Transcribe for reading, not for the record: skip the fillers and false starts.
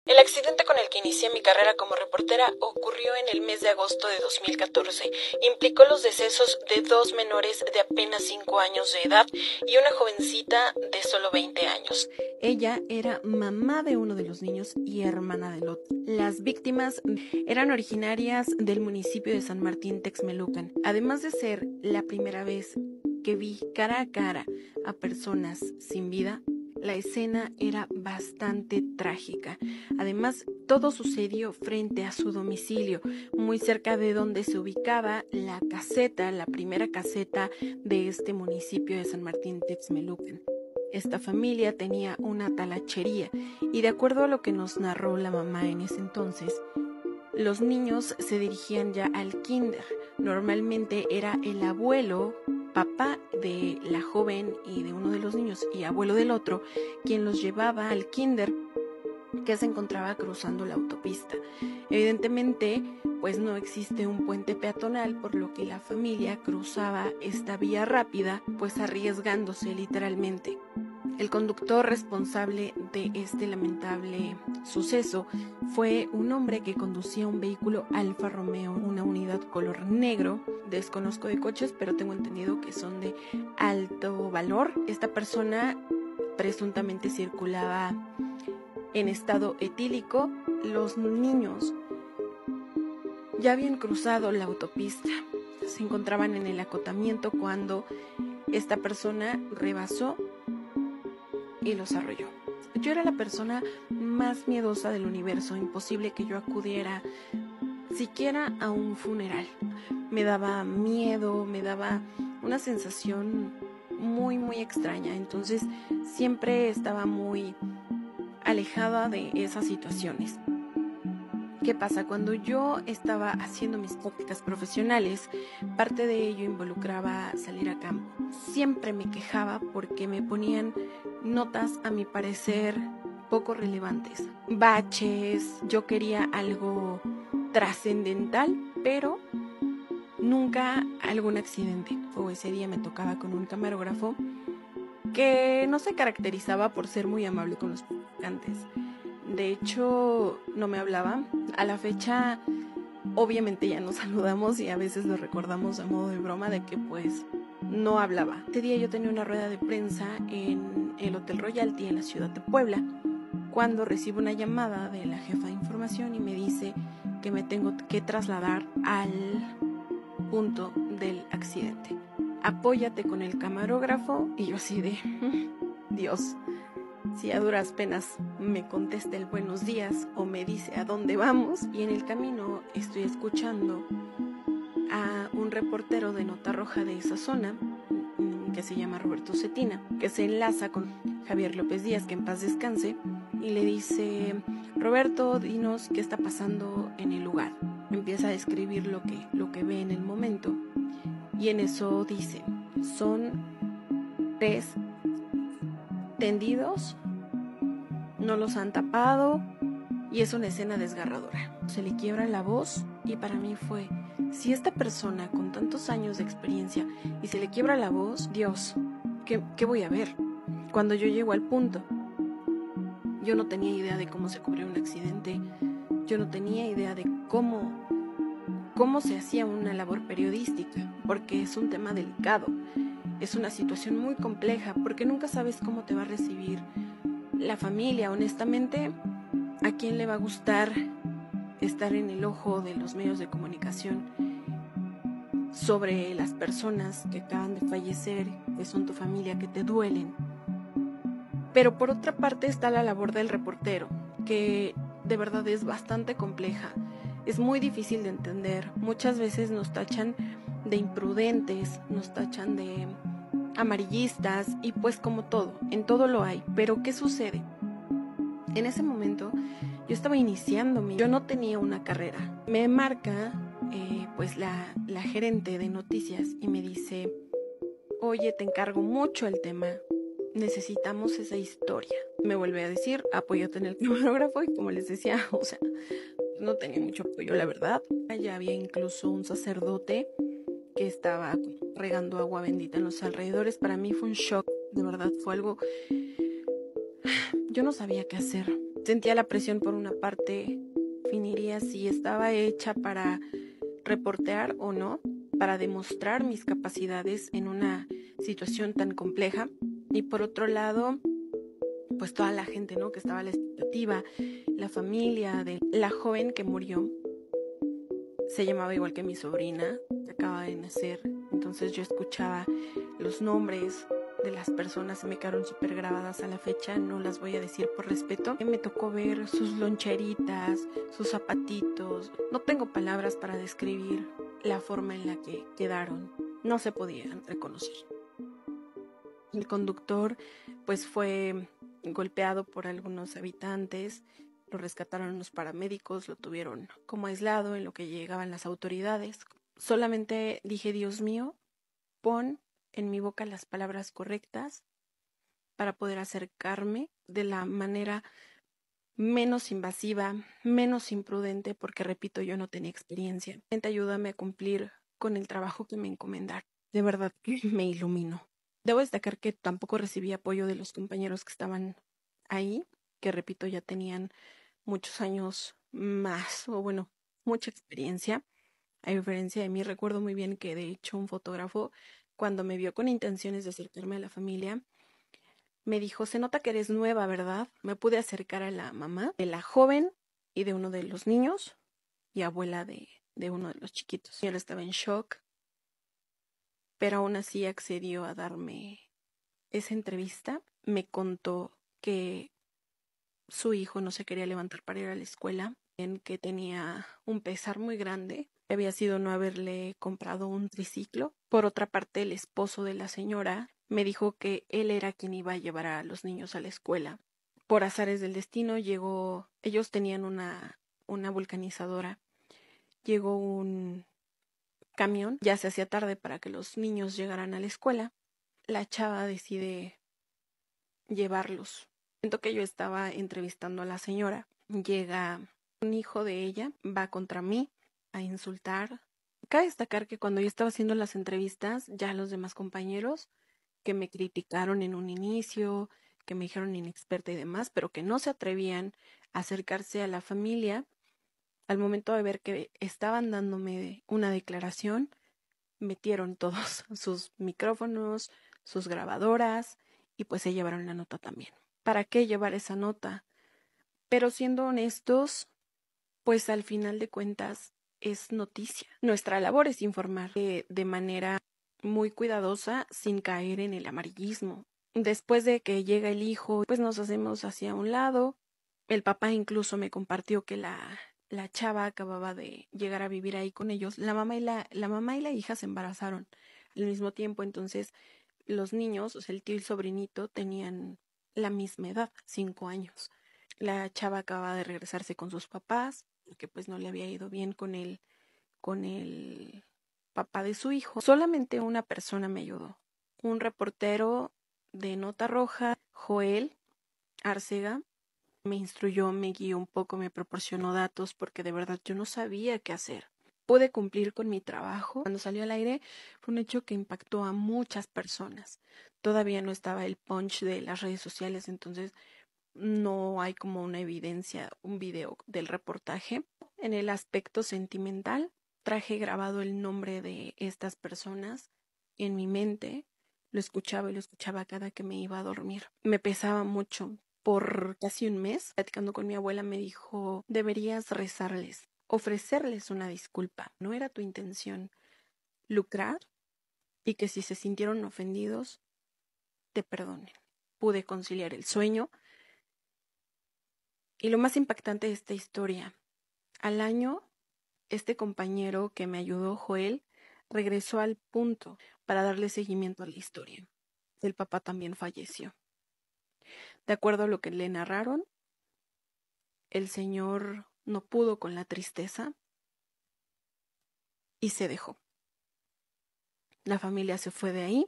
El accidente con el que inicié mi carrera como reportera ocurrió en el mes de agosto de 2014. Implicó los decesos de 2 menores de apenas 5 años de edad y una jovencita de solo 20 años. Ella era mamá de uno de los niños y hermana del otro. Las víctimas eran originarias del municipio de San Martín Texmelucan. Además de ser la primera vez que vi cara a cara a personas sin vida, la escena era bastante trágica. Además, todo sucedió frente a su domicilio, muy cerca de donde se ubicaba la caseta, la primera caseta de este municipio de San Martín Texmelucan. Esta familia tenía una talachería y, de acuerdo a lo que nos narró la mamá en ese entonces, los niños se dirigían ya al kinder. Normalmente era el abuelo, papá de la joven y de uno de los niños y abuelo del otro, quien los llevaba al kinder que se encontraba cruzando la autopista. Evidentemente, pues no existe un puente peatonal, por lo que la familia cruzaba esta vía rápida, pues arriesgándose literalmente. El conductor responsable de este lamentable suceso fue un hombre que conducía un vehículo Alfa Romeo, una unidad color negro. Desconozco de coches, pero tengo entendido que son de alto valor. Esta persona presuntamente circulaba en estado etílico. Los niños ya habían cruzado la autopista. Se encontraban en el acotamiento cuando esta persona rebasó y los arrolló. Yo era la persona más miedosa del universo. Imposible que yo acudiera siquiera a un funeral. Me daba miedo, me daba una sensación muy extraña. Entonces siempre estaba muy alejada de esas situaciones. ¿Qué pasa? Cuando yo estaba haciendo mis prácticas profesionales, parte de ello involucraba salir a campo. Siempre me quejaba porque me ponían notas, a mi parecer, poco relevantes. Baches, yo quería algo trascendental, pero nunca algún accidente. O ese día me tocaba con un camarógrafo que no se caracterizaba por ser muy amable con los practicantes. De hecho, no me hablaba. A la fecha, obviamente ya nos saludamos y a veces lo recordamos a modo de broma de que pues no hablaba. Este día yo tenía una rueda de prensa en el Hotel Royalty en la ciudad de Puebla, cuando recibo una llamada de la jefa de información y me dice que me tengo que trasladar al punto del accidente. Apóyate con el camarógrafo. Y yo así de Dios, si a duras penas me contesta el buenos días o me dice a dónde vamos. Y en el camino estoy escuchando a un reportero de Nota Roja de esa zona, que se llama Roberto Cetina, que se enlaza con Javier López Díaz, que en paz descanse, y le dice: Roberto, dinos qué está pasando en el lugar. Empieza a describir lo que ve en el momento, y en eso dice: son 3 tendidos, no los han tapado y es una escena desgarradora. Se le quiebra la voz y para mí fue: si esta persona con tantos años de experiencia y se le quiebra la voz, Dios, ¿qué voy a ver? Cuando yo llego al punto, yo no tenía idea de cómo se cubría un accidente, yo no tenía idea de cómo se hacía una labor periodística, porque es un tema delicado, es una situación muy compleja, porque nunca sabes cómo te va a recibir la familia. Honestamente, ¿a quién le va a gustar estar en el ojo de los medios de comunicación sobre las personas que acaban de fallecer, que son tu familia, que te duelen? Pero por otra parte está la labor del reportero, que de verdad es bastante compleja, es muy difícil de entender. Muchas veces nos tachan de imprudentes, nos tachan de amarillistas y pues como todo, en todo lo hay. Pero ¿qué sucede? En ese momento yo estaba iniciando, yo no tenía una carrera. Me marca pues la gerente de noticias y me dice: oye, te encargo mucho el tema, necesitamos esa historia. Me vuelve a decir: apóyate en el camarógrafo. Y como les decía, o sea, no tenía mucho apoyo, la verdad. Ya había incluso un sacerdote que estaba regando agua bendita en los alrededores. Para mí fue un shock, de verdad, fue algo... Yo no sabía qué hacer. Sentía la presión por una parte, definiría si estaba hecha para reportear o no, para demostrar mis capacidades en una situación tan compleja. Y por otro lado, pues toda la gente, ¿no? Que estaba a la expectativa, la familia de la joven que murió, se llamaba igual que mi sobrina, que acaba de nacer. Entonces yo escuchaba los nombres de las personas, se me quedaron súper grabadas a la fecha, no las voy a decir por respeto. Me tocó ver sus loncheritas, sus zapatitos. No tengo palabras para describir la forma en la que quedaron. No se podían reconocer. El conductor pues fue golpeado por algunos habitantes, lo rescataron los paramédicos, lo tuvieron como aislado en lo que llegaban las autoridades. Solamente dije, Dios mío, pon en mi boca las palabras correctas para poder acercarme de la manera menos invasiva, menos imprudente, porque repito, yo no tenía experiencia. Ayúdame a cumplir con el trabajo que me encomendaron. De verdad que me iluminó. Debo destacar que tampoco recibí apoyo de los compañeros que estaban ahí, que repito, ya tenían muchos años más, o bueno, mucha experiencia. A diferencia de mí, recuerdo muy bien que de hecho un fotógrafo, cuando me vio con intenciones de acercarme a la familia, me dijo, se nota que eres nueva, ¿verdad? Me pude acercar a la mamá de la joven y de uno de los niños y abuela de uno de los chiquitos. Yo estaba en shock, pero aún así accedió a darme esa entrevista. Me contó que su hijo no se quería levantar para ir a la escuela, en que tenía un pesar muy grande, había sido no haberle comprado un triciclo. Por otra parte, el esposo de la señora me dijo que él era quien iba a llevar a los niños a la escuela. Por azares del destino llegó, ellos tenían una vulcanizadora, llegó un camión, ya se hacía tarde para que los niños llegaran a la escuela. La chava decide llevarlos. Siento que yo estaba entrevistando a la señora. Llega un hijo de ella, va contra mí a insultar. Cabe destacar que cuando yo estaba haciendo las entrevistas, ya los demás compañeros que me criticaron en un inicio, que me dijeron inexperta y demás, pero que no se atrevían a acercarse a la familia, al momento de ver que estaban dándome una declaración, metieron todos sus micrófonos, sus grabadoras y pues se llevaron la nota también. ¿Para qué llevar esa nota? Pero siendo honestos, pues al final de cuentas es noticia. Nuestra labor es informar de manera muy cuidadosa sin caer en el amarillismo. Después de que llega el hijo, pues nos hacemos hacia un lado. El papá incluso me compartió que la chava acababa de llegar a vivir ahí con ellos. La mamá y la hija se embarazaron al mismo tiempo, entonces los niños, o sea, el tío y el sobrinito, tenían la misma edad, 5 años. La chava acababa de regresarse con sus papás, porque pues no le había ido bien con el papá de su hijo. Solamente una persona me ayudó, un reportero de Nota Roja, Joel Arcega, me instruyó, me guió un poco, me proporcionó datos porque de verdad yo no sabía qué hacer. Pude cumplir con mi trabajo. Cuando salió al aire fue un hecho que impactó a muchas personas. Todavía no estaba el punch de las redes sociales, entonces no hay como una evidencia, un video del reportaje. En el aspecto sentimental, traje grabado el nombre de estas personas en mi mente. Lo escuchaba y lo escuchaba cada que me iba a dormir. Me pesaba mucho. Por casi un mes, platicando con mi abuela, me dijo, deberías rezarles, ofrecerles una disculpa. No era tu intención lucrar y que si se sintieron ofendidos, te perdonen. Pude conciliar el sueño. Y lo más impactante de esta historia, al año, este compañero que me ayudó, Joel, regresó al punto para darle seguimiento a la historia. El papá también falleció. De acuerdo a lo que le narraron, el señor no pudo con la tristeza y se dejó. La familia se fue de ahí